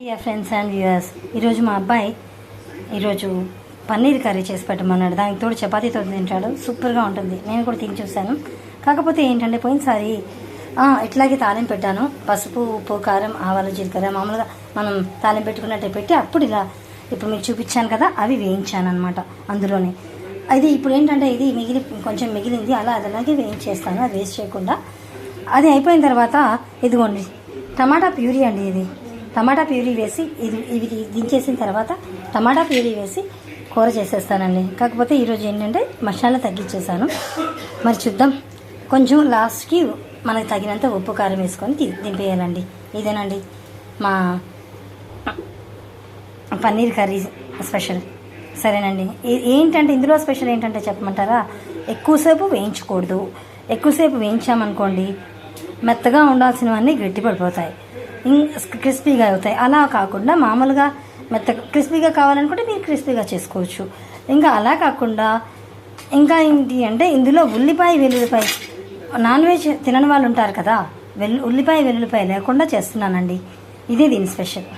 Friends and viewers, ఈరోజు మా అబ్బాయి ఈరోజు పన్నీర్ కర్రీ చేసి పెట్టమన్నాడు. దానికి తోడు చపాతీతో తింటాడు. సూపర్గా ఉంటుంది. నేను కూడా తిని చూశాను. కాకపోతే ఏంటంటే పోయినసారి ఇట్లాగే తాలింపు పెట్టాను. పసుపు, ఉప్పు, కారం, ఆవాలు, జీలకర్ర మామూలుగా మనం తాలింపు పెట్టుకున్నట్టే పెట్టి అప్పుడు ఇలా ఇప్పుడు మీకు చూపించాను కదా, అవి వేయించాను అనమాట అందులోనే. అది ఇప్పుడు ఏంటంటే ఇది కొంచెం మిగిలింది, అలా అలాగే వేయించేస్తాను. అది వేస్ట్ చేయకుండా. అది అయిపోయిన తర్వాత ఇదిగోండి టమాటా ప్యూరీ అండి. ఇది టమాటా ప్యూరీ వేసి ఇవి దించేసిన తర్వాత టమాటా ప్యూరీ వేసి కూర చేసేస్తానండి. కాకపోతే ఈరోజు ఏంటంటే మసాలా తగ్గించేసాను. మరి చూద్దాం. కొంచెం లాస్ట్కి మనకు తగినంత ఉప్పు కారం వేసుకొని దింపేయాలండి. ఇదేనండి మా పన్నీర్ కర్రీ స్పెషల్. సరేనండి. ఏంటంటే ఇందులో స్పెషల్ ఏంటంటే చెప్పమంటారా, ఎక్కువసేపు వేయించకూడదు. ఎక్కువసేపు వేయించామనుకోండి మెత్తగా ఉండాల్సినవన్నీ గట్టి పడిపోతాయి, క్రిస్పీగా అవుతాయి. అలా కాకుండా మామూలుగా క్రిస్పీగా కావాలనుకుంటే మీరు క్రిస్పీగా చేసుకోవచ్చు. ఇంకా అలా కాకుండా ఇంకా ఏంటి అంటే ఇందులో ఉల్లిపాయ వెల్లుల్లిపాయ నాన్ వెజ్ తినని వాళ్ళు ఉంటారు కదా, ఉల్లిపాయ వెల్లుల్లిపాయ లేకుండా చేస్తున్నానండి. ఇదే దీని స్పెషల్.